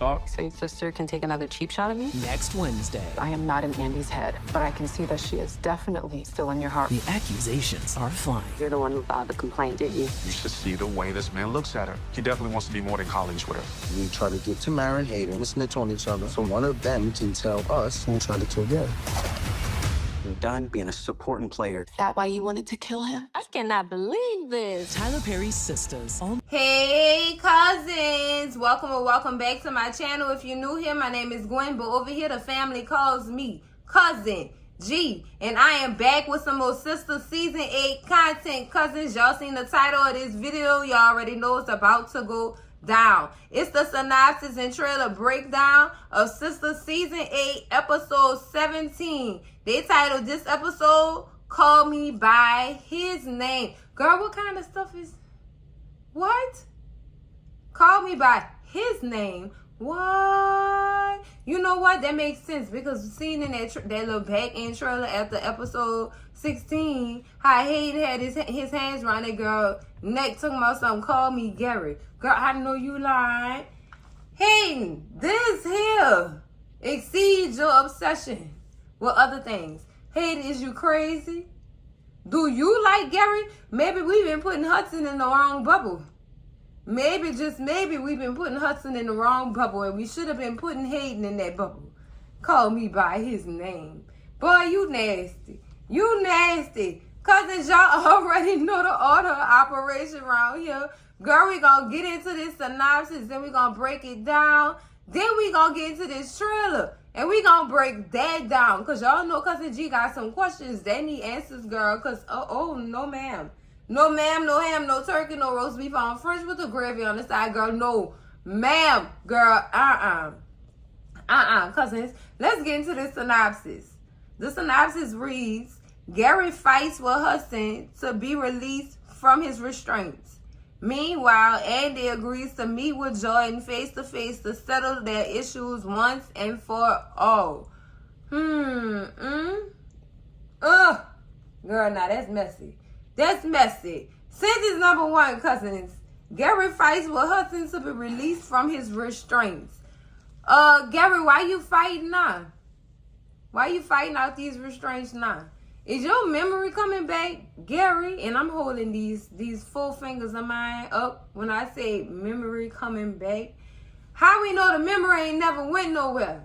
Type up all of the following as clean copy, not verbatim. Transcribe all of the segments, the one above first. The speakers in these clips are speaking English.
talk. So your sister can take another cheap shot at me? Next Wednesday. I am not in Andy's head, but I can see that she is definitely still in your heart. The accusations are flying. You're the one who filed the complaint, didn't you? You should see the way this man looks at her. He definitely wants to be more than colleagues with her. We try to get Tamara and Hayden to snitch on each other, so one of them can tell us who tried to kill Gary. You're done being a supporting player. Is that why you wanted to kill him? I cannot believe this. Tyler Perry's Sistas. On Hey cousins, welcome or welcome back to my channel. If you're new here, my name is Gwen, but over here the family calls me Cousin G, and I am back with some more Sistas season 8 content. Cousins, y'all seen the title of this video, y'all already know it's about to go down. It's the synopsis and trailer breakdown of Sistas season 8 episode 17. They titled this episode Call Me By His Name. Girl, what kind of stuff is what? Call Me By His Name. What? You know what? That makes sense because seeing in that little back end trailer after episode 16, how Hayden had his hands around that girl neck talking about something. Call me Gary. Girl, I know you lied. Hayden, this here exceeds your obsession with other things. Hayden, is you crazy? Do you like Gary? Maybe we've been putting Hudson in the wrong bubble. Maybe, just maybe, we've been putting Hudson in the wrong bubble and we should have been putting Hayden in that bubble. Call me by his name. Boy, you nasty. You nasty. Cousins, y'all already know the order of operation around here. Girl, we gonna get into this synopsis, then we gonna break it down. Then we gonna get into this trailer. And we gonna break that down. Because y'all know Cousin G got some questions that need answers, girl. Because, oh, no ma'am. No ma'am, no ham, no turkey, no roast beef on French with the gravy on the side, girl. No ma'am, girl. Cousins, let's get into the synopsis. The synopsis reads, Gary fights with Hudson to be released from his restraints. Meanwhile, Andy agrees to meet with Jordan face to face to settle their issues once and for all. Girl, now that's messy. That's messy. Sentence number 1, cousins. Gary fights with Hudson to be released from his restraints. Gary, why you fighting now? Why you fighting out these restraints now? Is your memory coming back, Gary? And I'm holding these 4 fingers of mine up when I say memory coming back. How we know the memory ain't never went nowhere?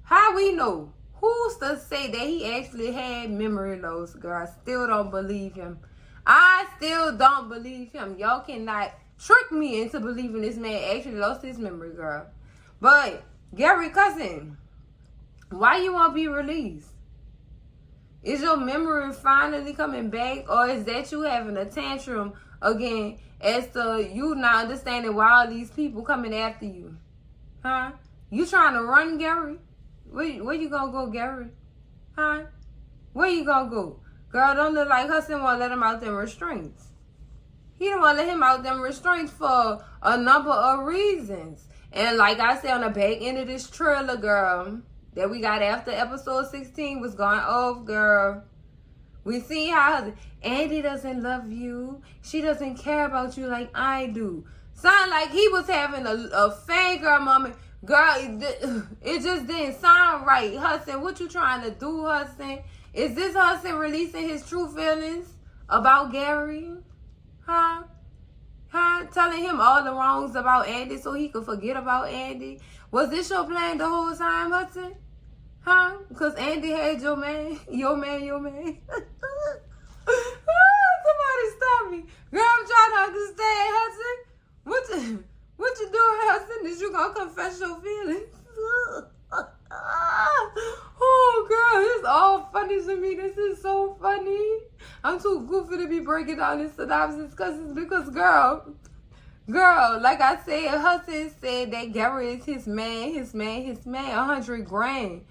How we know? Who's to say that he actually had memory loss, girl? I still don't believe him. I still don't believe him. Y'all cannot trick me into believing this man actually lost his memory, girl. But, Gary, cousin, why you want to be released? Is your memory finally coming back, or is that you having a tantrum again as to you not understanding why all these people coming after you? Huh? You trying to run, Gary? Where you gonna go, Gary? Huh? Where you gonna go? Girl, don't look like Hudson won't let him out them restraints. He don't want to let him out them restraints for a number of reasons. And like I said on the back end of this trailer, girl, that we got after episode 16 was going off, girl. We see how Andy doesn't love you. She doesn't care about you like I do. Sound like he was having a fangirl moment. Girl, it just didn't sound right. Hudson, what you trying to do, Hudson? Is this Hudson releasing his true feelings about Gary? Huh? Telling him all the wrongs about Andy so he could forget about Andy? Was this your plan the whole time, Hudson? Huh? Because Andy had your man. Your man. Somebody stop me. Girl, I'm trying to understand, Hudson. What you doing, Hudson? Is you gonna confess your feelings? Oh, girl, it's all funny to me. This is so funny. I'm too goofy to be breaking down this synopsis because, girl, like I said, Hudson said that Gary is his man, 100 grand.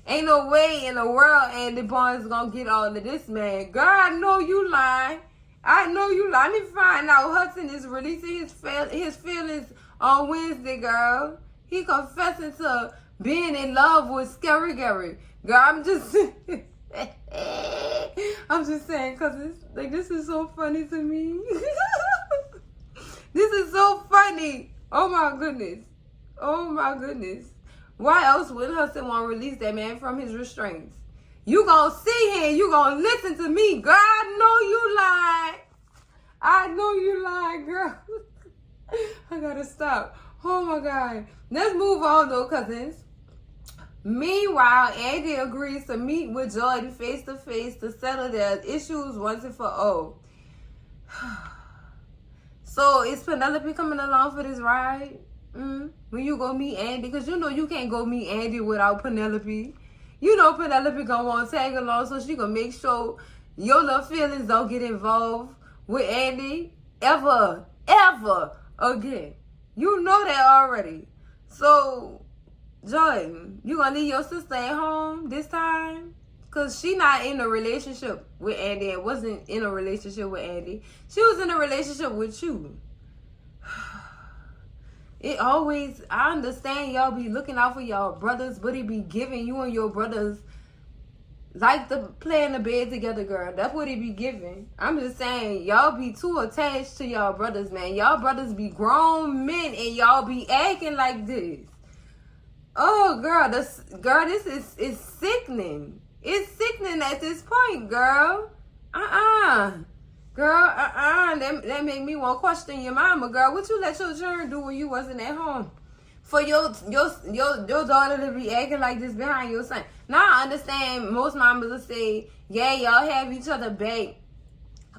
Ain't no way in the world Andy Barnes gonna get all of this, man. Girl, I know you lying. Let me find out. Hudson is releasing his feelings on Wednesday, girl. He confessing to being in love with Scary Gary. Girl, I'm just saying, because this is so funny to me. This is so funny. Oh, my goodness. Oh my goodness. Why else would Hudson want to release that man from his restraints? You gonna sit here and you gonna listen to me, girl. I know you lied. I know you lied, girl. I gotta stop. Oh my God. Let's move on though, cousins. Meanwhile, Andy agrees to meet with Jordan face to face to settle their issues once and for all. So is Penelope coming along for this ride? When you go meet Andy? Because you know you can't go meet Andy without Penelope. You know Penelope gonna want to tag along, so she gonna make sure your little feelings don't get involved with Andy ever again. You know that already. So, Jordan, you gonna leave your sister at home this time? Because she not in a relationship with Andy and wasn't in a relationship with Andy. She was in a relationship with you. I understand y'all be looking out for y'all brothers, but it be giving you and your brothers like to play in the bed together, girl. That's what it be giving. I'm just saying, y'all be too attached to y'all brothers, man. Y'all brothers be grown men and y'all be acting like this. Oh, girl, this is sickening. It's sickening at this point, girl. Girl, that make me want to question your mama, girl. What you let your children do when you wasn't at home? For your daughter to be acting like this behind your son. Now I understand most mamas will say, yeah, y'all have each other back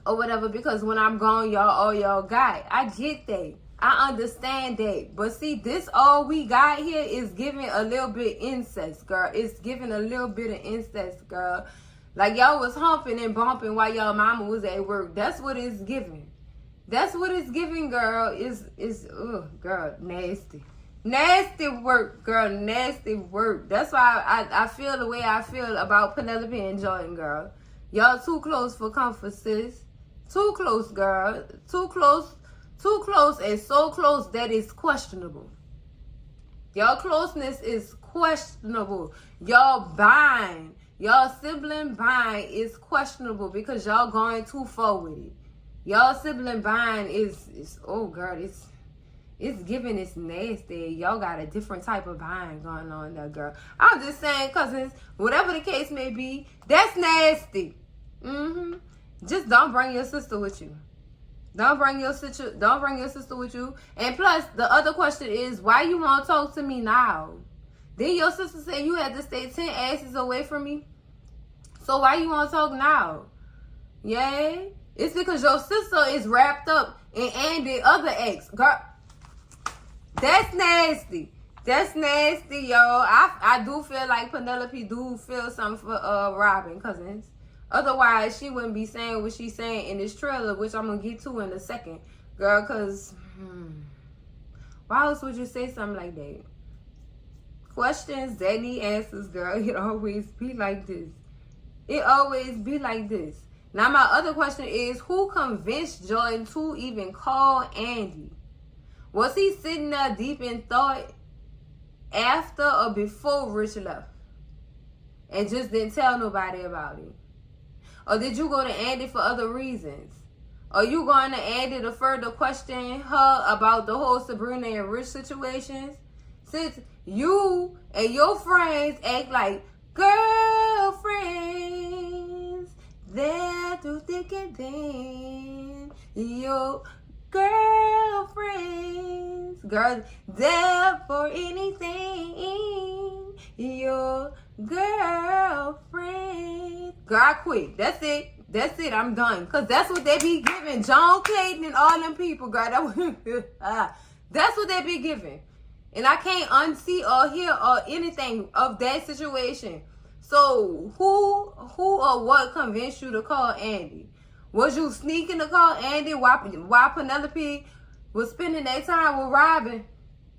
or whatever, because when I'm gone, y'all got. I get that. I understand that. But see, this all we got here is giving a little bit incest, girl. It's giving a little bit of incest, girl. Like y'all was humping and bumping while y'all mama was at work. That's what it's giving. That's what it's giving, girl. Girl, nasty. Nasty work, girl. Nasty work. That's why I feel the way I feel about Penelope and Jordan, girl. Y'all too close for comfort, sis. Too close, girl. Too close. Too close, and so close that it's questionable. Y'all closeness is questionable. Y'all bind. Y'all sibling bind is questionable because y'all going too far with it. Y'all sibling bind is oh girl, it's giving, it's nasty. Y'all got a different type of bind going on there, girl. I'm just saying, cousins, whatever the case may be, that's nasty. Just don't bring your sister with you. Don't bring your sister with you. And plus, the other question is, why you want to talk to me now? Then your sister said you had to stay 10 asses away from me. So why you want to talk now? Yeah? It's because your sister is wrapped up in Andy's other ex. Girl, that's nasty. That's nasty, y'all. I do feel like Penelope do feel something for Robin, cousins. Otherwise, she wouldn't be saying what she's saying in this trailer, which I'm going to get to in a second. Girl, because why else would you say something like that? Questions that need answers, girl. It always be like this. It always be like this. Now, my other question is, who convinced Jordan to even call Andy? Was he sitting there deep in thought after or before Rich left and just didn't tell nobody about it? Or did you go to Andy for other reasons? Are you going to Andy to further question her about the whole Sabrina and Rich situations? Since you and your friends act like girlfriends, they're through thick and thin. Your girlfriends, girl, there for anything. Your girlfriend. Girl, I quit. That's it. That's it. I'm done. Because that's what they be giving. John Clayton and all them people, girl. That's what they be giving. And I can't unsee or hear or anything of that situation. So who or what convinced you to call Andy? Was you sneaking to call Andy while Penelope was spending that time with Robin?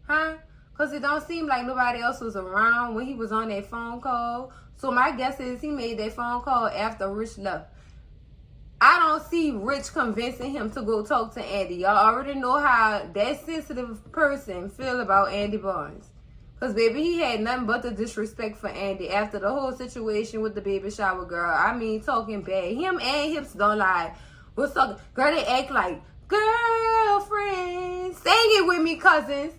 Huh? Because it don't seem like nobody else was around when he was on that phone call. So my guess is he made that phone call after Rich left. I don't see Rich convincing him to go talk to Andy. Y'all already know how that sensitive person feel about Andy Barnes. Because, baby, he had nothing but the disrespect for Andy after the whole situation with the baby shower girl. I mean, talking bad. Him and Hips don't lie. What's talking? Girl, they act like girlfriends. Sing it with me, cousins.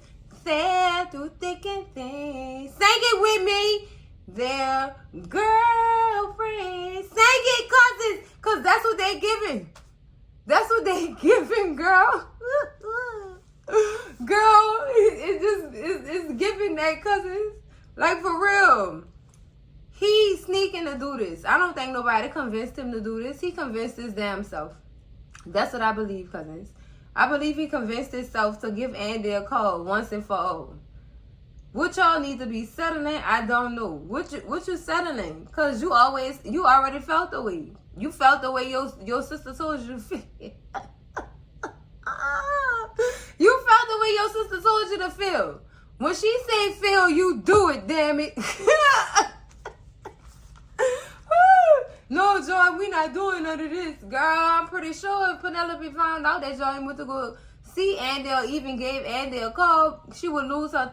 sail through thick and thin. Sing it with me. Their girlfriend. Sing it, cousins. Because that's what they giving. That's what they giving, girl. Girl, it's giving that, cousins. Like, for real. He's sneaking to do this. I don't think nobody convinced him to do this. He convinced his damn self. That's what I believe, cousins. I believe he convinced himself to give Andy a call once and for all. What y'all need to be settling, I don't know. What you settling? Because you already felt the way. You felt the way your sister told you to feel. You felt the way your sister told you to feel. When she say feel, you do it, damn it. No, Joy, we not doing none of this, girl. I'm pretty sure if Penelope found out that Joy went to go see Andy or even gave Andy a call, she would lose her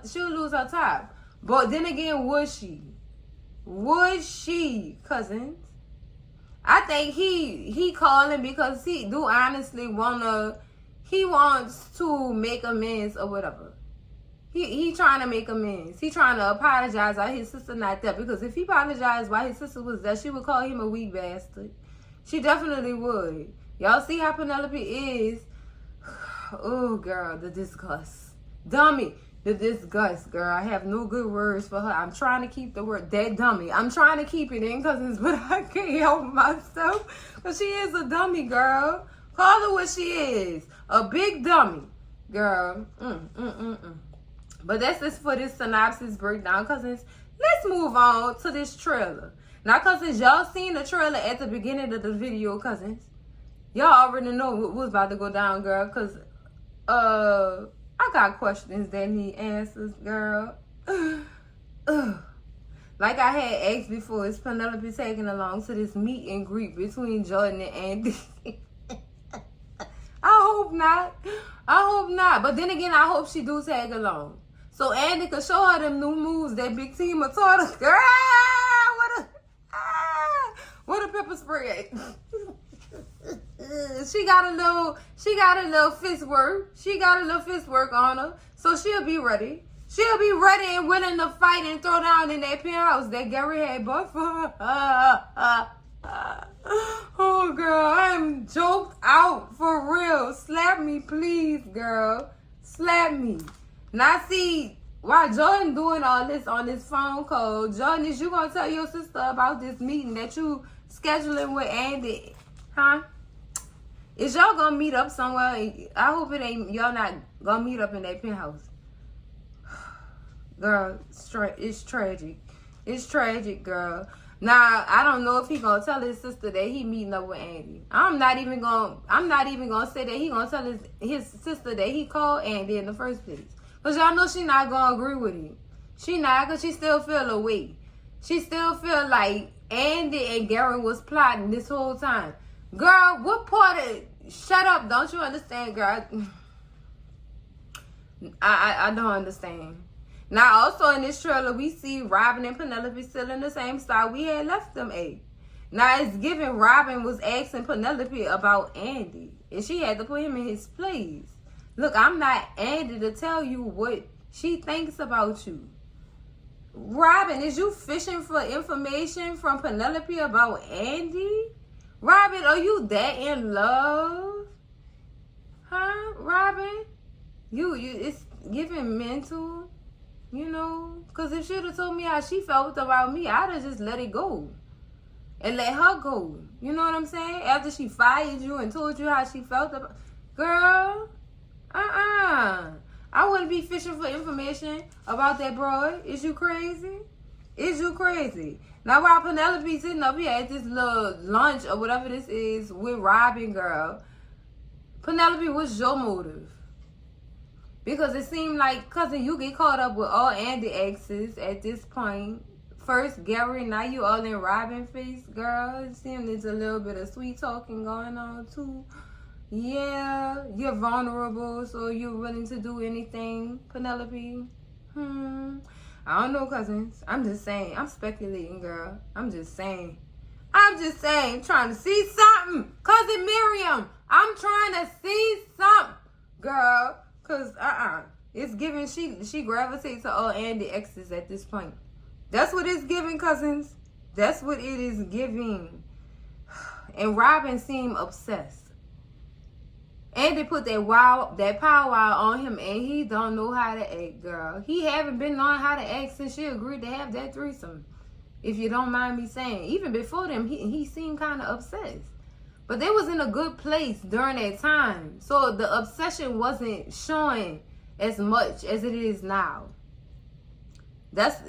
top. But then again, would she? Would she, cousins? I think he calling because he do honestly he wants to make amends or whatever. He trying to make amends. He trying to apologize while his sister not there. Because if he apologized while his sister was there, she would call him a weak bastard. She definitely would. Y'all see how Penelope is? Oh, girl, the disgust. Dummy, the disgust, girl. I have no good words for her. I'm trying to keep the word, that dummy. I'm trying to keep it in, cousins, but I can't help myself. Because she is a dummy, girl. Call her what she is. A big dummy. Girl. But that's just for this synopsis breakdown, cousins. Let's move on to this trailer. Now, cousins, y'all seen the trailer at the beginning of the video, cousins. Y'all already know what was about to go down, girl. Because, I got questions that need answers, girl. Like I had asked before, is Penelope taking along to this meet and greet between Jordan and Andy? I hope not. I hope not. But then again, I hope she do tag along. So Andy could show her them new moves that Big Tima taught us. Girl, what a pepper spray. She got a little fist work. She got a little fist work on her. So she'll be ready. She'll be ready and willing to fight and throw down in that penthouse that Gary had bought for her. Oh, girl, I'm joked out for real. Slap me, please, girl. Slap me. Now, see, while Jordan doing all this on this phone call, Jordan, is you gonna tell your sister about this meeting that you scheduling with Andy? Huh? Is y'all gonna meet up somewhere? I hope it ain't y'all not gonna meet up in that penthouse. Girl, it's tragic. It's tragic, girl. Now, I don't know if he gonna tell his sister that he meeting up with Andy. I'm not even gonna say that he gonna tell his sister that he called Andy in the first place. Cause y'all know she not gonna agree with him. She not, cause she still feel away. She still feel like Andy and Gary was plotting this whole time. Girl, what part of shut up, don't you understand, girl? I don't understand. Now, also in this trailer, we see Robin and Penelope still in the same style we had left them at. Now, it's given Robin was asking Penelope about Andy, and she had to put him in his place. Look, I'm not Andy to tell you what she thinks about you. Robin, is you fishing for information from Penelope about Andy? Robin, are you that in love? Huh, Robin? It's giving mental. You know, because if she would have told me how she felt about me, I'd have just let it go. And let her go. You know what I'm saying? After she fired you and told you how she felt about... Girl, I wouldn't be fishing for information about that broad. Is you crazy? Is you crazy? Now, while Penelope sitting up here at this little lunch or whatever this is with Robin, girl, Penelope, what's your motive? Because it seemed like, cousin, you get caught up with all Andy exes at this point. First Gary, now you all in Robin face, girl. It seems there's a little bit of sweet talking going on too. Yeah, you're vulnerable, so you're willing to do anything, Penelope. I don't know, cousins. I'm just saying. I'm speculating, girl. I'm just saying. Trying to see something. Cousin Miriam, I'm trying to see something, girl. Because, It's giving she gravitates to all Andy exes at this point. That's what it's giving, cousins. That's what it is giving. And Robin seemed obsessed. Andy put that powwow on him, and he don't know how to act, girl. He haven't been knowing how to act since she agreed to have that threesome. If you don't mind me saying. Even before them, he seemed kind of obsessed. But they was in a good place during that time. So the obsession wasn't showing as much as it is now. That's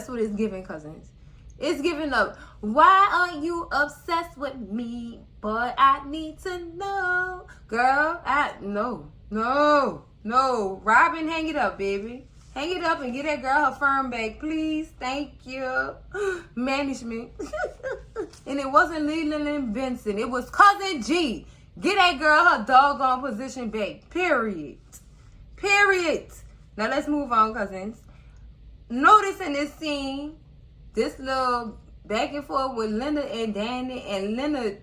what it's giving, cousins. It's giving up. Why are you obsessed with me? Boy, I need to know. Girl, no. Robin, hang it up, baby. Hang it up and get that girl her firm back, please. Thank you. Management. And it wasn't Leland and Benson. It was Cousin G. Get that girl her doggone position back. Period. Now let's move on, cousins. Notice in this scene, this little back and forth with Leonard and Danny, and Leonard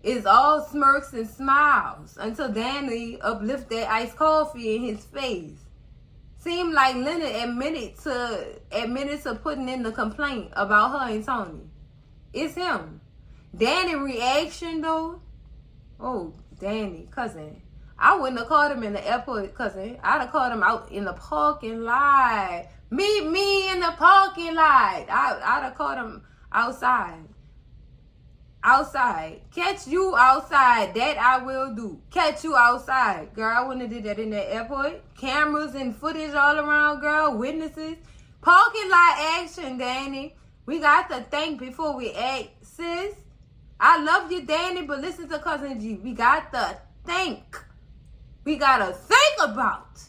is all smirks and smiles until Danny uplifts that iced coffee in his face. Seemed like Leonard admitted to putting in the complaint about her and Tony. It's him. Danny reaction though. Oh, Danny, cousin. I wouldn't have called him in the airport, cousin. I'd have called him out in the parking lot. Meet me in the parking lot. I'd have called him outside. Catch you outside. That I will do. Catch you outside. Girl, I wouldn't have did that in the airport. Cameras and footage all around, girl. Witnesses. Parking lot action, Danny. We got to think before we act, sis. I love you, Danny, but listen to Cousin G. We got to think. We got to think about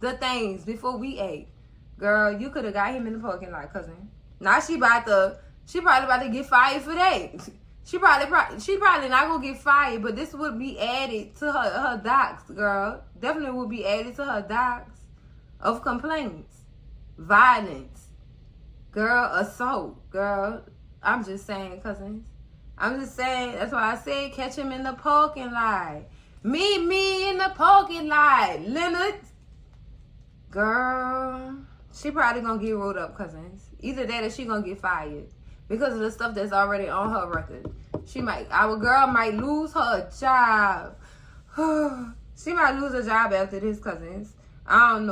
the things before we act. Girl, you could have got him in the parking lot, cousin. Now she probably about to get fired for that. She probably not gonna get fired, but this would be added to her docs, girl. Definitely would be added to her docs of complaints, violence, girl, assault, girl. I'm just saying, cousins. I'm just saying. That's why I said catch him in the parking lot. Meet me in the parking lot, Leonard. Girl, she probably gonna get rolled up, cousins. Either that or she gonna get fired because of the stuff that's already on her record. Our girl might lose her job. She might lose her job after this, cousins. I don't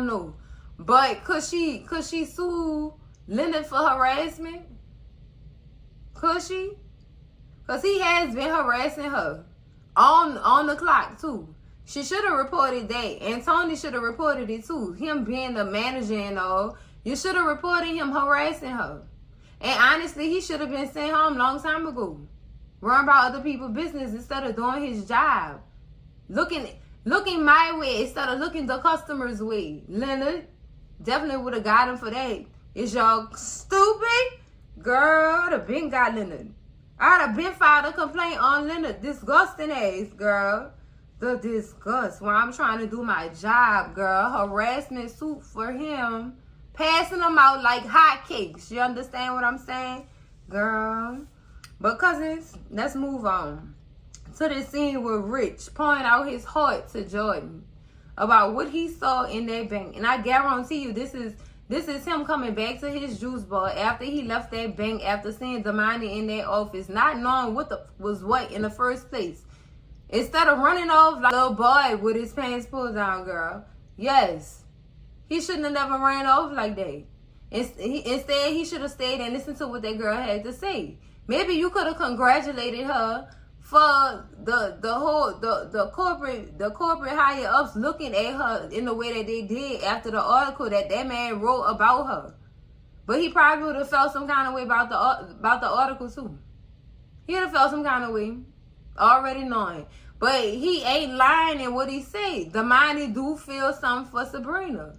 know. But could she sue Leonard for harassment? Could she? Because he has been harassing her on the clock too. She should have reported that. And Tony should have reported it too. Him being the manager and all. You should have reported him harassing her. And honestly, he should have been sent home a long time ago. Worrying about other people's business instead of doing his job. Looking my way instead of looking the customer's way. Leonard definitely would have got him for that. Is y'all stupid? Girl, I'd have been got Leonard. I'd have been filed a complaint on Leonard. Disgusting ass, girl. The disgust. While I'm trying to do my job, girl. Harassment suit for him. Passing them out like hotcakes. You understand what I'm saying? Girl. But cousins, let's move on to this scene with Rich pouring out his heart to Jordan about what he saw in that bank. And I guarantee you this is him coming back to his juice bar after he left that bank after seeing Damani in that office, not knowing what was what in the first place. Instead of running off like a little boy with his pants pulled down, girl. Yes. He shouldn't have never ran off like that. Instead, he should have stayed and listened to what that girl had to say. Maybe you could have congratulated her for the corporate higher ups looking at her in the way that they did after the article that man wrote about her. But he probably would have felt some kind of way about the article too. He would have felt some kind of way, already knowing. But he ain't lying in what he said. Damani do feel something for Sabrina.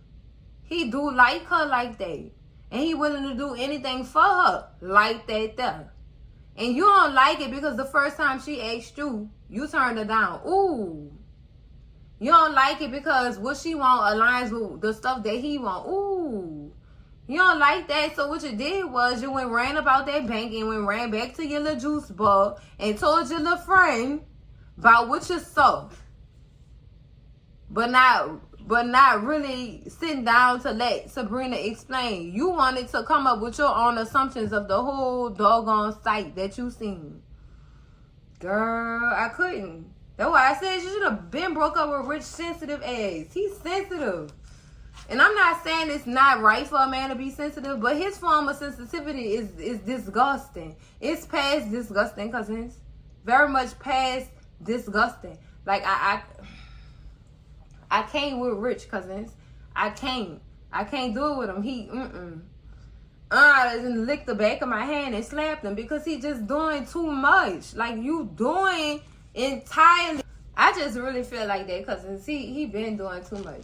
He do like her like that. And he willing to do anything for her like that there. And you don't like it because the first time she asked you, you turned her down. Ooh. You don't like it because what she want aligns with the stuff that he want. Ooh. You don't like that. So what you did was you went ran about that bank and ran back to your little juice bar and told your little friend about what you saw. but not really sitting down to let Sabrina explain. You wanted to come up with your own assumptions of the whole doggone site that you seen. Girl, I couldn't. That's why I said you should have been broke up with Rich sensitive ass. He's sensitive. And I'm not saying it's not right for a man to be sensitive, but his form of sensitivity is disgusting. It's past disgusting, cousins. Very much past disgusting. Like, I can't with Rich, cousins. I can't do it with him. I didn't lick the back of my hand and slapped him because he just doing too much. Like, you doing entirely. I just really feel like that, cousins. He been doing too much.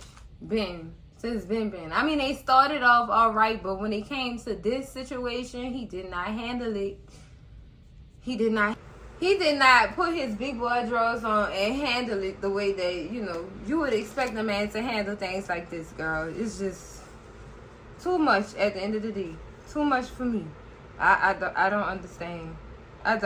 Since Ben. I mean, they started off all right, but when it came to this situation, he did not handle it. He did not put his big boy drawers on and handle it the way that, you would expect a man to handle things like this, girl. It's just too much at the end of the day. Too much for me. I don't understand. I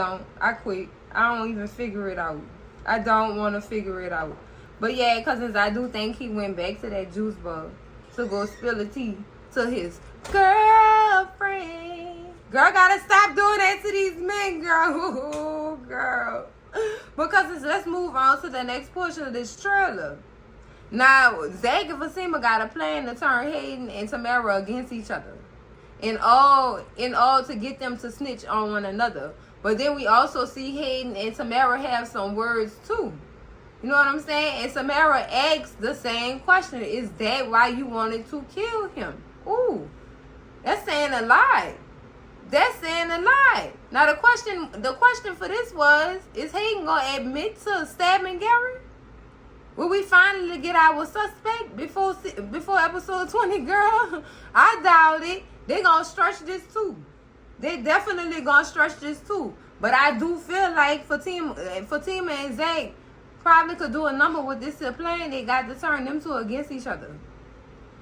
quit. I don't even figure it out. I don't want to figure it out. But yeah, cousins, I do think he went back to that juice bar to go spill the tea to his girlfriend. Girl, gotta stop doing that to these men, girl. Ooh, girl. But cousins, let's move on to the next portion of this trailer. Now, Zac and Fatima got a plan to turn Hayden and Tamara against each other. In all to get them to snitch on one another. But then we also see Hayden and Tamara have some words too. You know what I'm saying? And Samara asks the same question. Is that why you wanted to kill him? Ooh, that's saying a lie. That's saying a lie. Now the question for this was, is Hayden gonna admit to stabbing Gary? Will we finally get our suspect before episode 20, girl? I doubt it. They gonna stretch this too. They definitely gonna stretch this too. But I do feel like Fatima and Zac probably could do a number with this plan they got to turn them two against each other.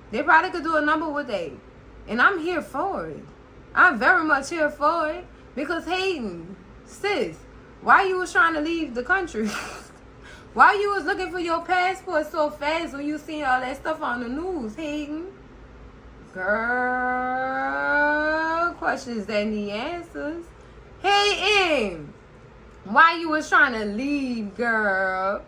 They probably could do a number with that. And I'm here for it. I'm very much here for it. Because Hayden, sis, why you was trying to leave the country? Why you was looking for your passport so fast when you seen all that stuff on the news, Hayden? Girl, questions that need answers. Hayden, why you was trying to leave, girl?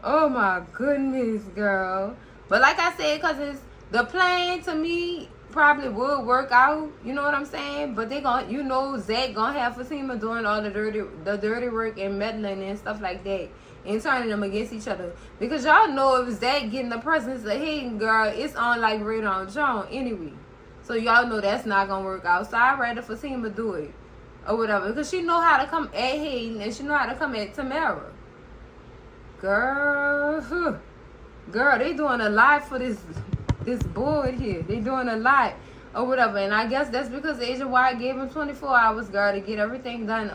Oh my goodness, girl. But like I said, cousins, the plan to me probably would work out. You know what I'm saying? But they Zac gonna have Fatima doing all the dirty work and meddling and stuff like that, and turning them against each other. Because y'all know if Zac getting the presence of Hayden, girl, it's on like Red on John anyway. So y'all know that's not gonna work out. So I'd rather Fatima do it. Or whatever, because she know how to come at Hayden and she know how to come at Tamara. Girl, they doing a lot for this board here. They doing a lot or whatever, and I guess that's because Agent White gave him 24 hours, girl, to get everything done.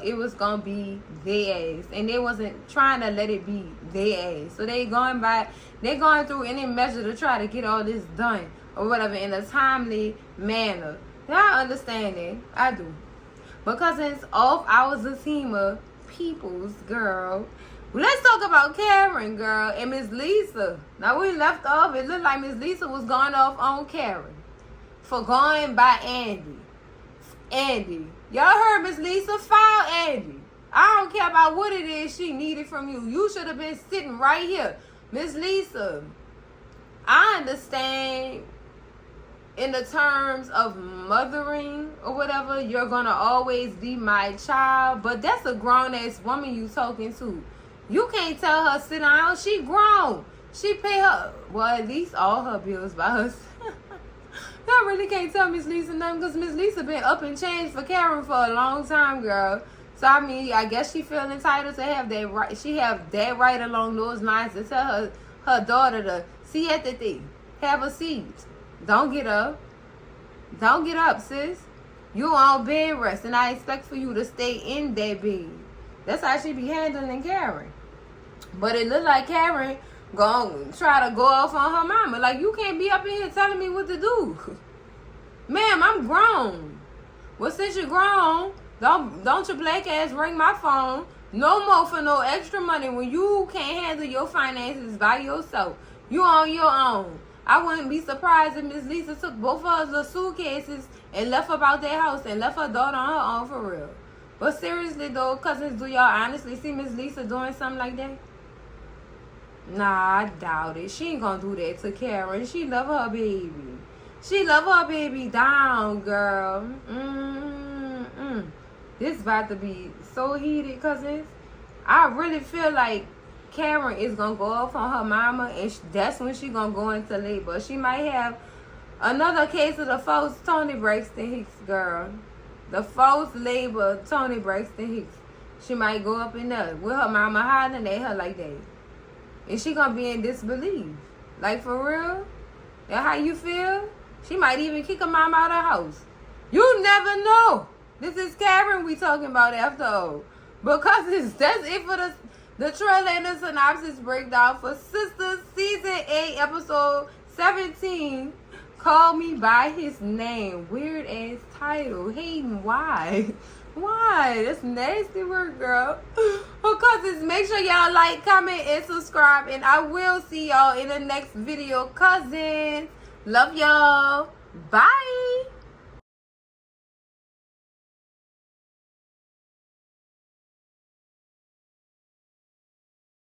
It was gonna be their ass, and they wasn't trying to let it be their ass. So they going through any measure to try to get all this done or whatever in a timely manner. I understand that. I do. Because it's off our Fatima peoples, girl. Let's talk about Karen, girl, and Miss Lisa. Now, we left off. It looked like Miss Lisa was going off on Karen for going by Andy. Y'all heard Miss Lisa? File Andy. I don't care about what it is she needed from you. You should have been sitting right here. Miss Lisa, I understand in the terms of mothering or whatever, you're gonna always be my child, but that's a grown-ass woman you talking to. You can't tell her sit down. She grown. She pay her, well, at least all her bills by herself. I really can't tell Miss Lisa nothing because Miss Lisa been up and changed for Karen for a long time, girl. So, I mean, I guess she feel entitled to have that right. She have that right along those lines to tell her daughter to siéntate, have a seat. Don't get up. Don't get up, sis. You on bed rest, and I expect for you to stay in that bed. That's how she be handling Karen. But it look like Karen gonna try to go off on her mama. Like, you can't be up in here telling me what to do. Ma'am, I'm grown. Well, since you're grown, don't your black ass ring my phone No more for no extra money when you can't handle your finances by yourself. You on your own. I wouldn't be surprised if Miss Lisa took both of her suitcases and left about their house and left her daughter on her own for real. But seriously though, cousins, do y'all honestly see Miss Lisa doing something like that? Nah, I doubt it. She ain't gonna do that to Karen. She love her baby. She love her baby down, girl. This about to be so heated, cousins. I really feel like Karen is gonna go off on her mama, and that's when she gonna go into labor. She might have another case of the false Tony Braxton Hicks, girl. The false labor Tony Braxton Hicks. She might go up in there with her mama hollering at her like that. And she gonna be in disbelief. Like, for real? That how you feel? She might even kick her mom out of the house. You never know. This is Karen we talking about after all. Because that's it for the trailer and the synopsis breakdown for Sistas Season 8, Episode 17. Call Me By His Name. Weird ass title. Hayden, why? Why? That's nasty work, girl. Oh, cousins, make sure y'all like, comment, and subscribe. And I will see y'all in the next video, cousins. Love y'all. Bye.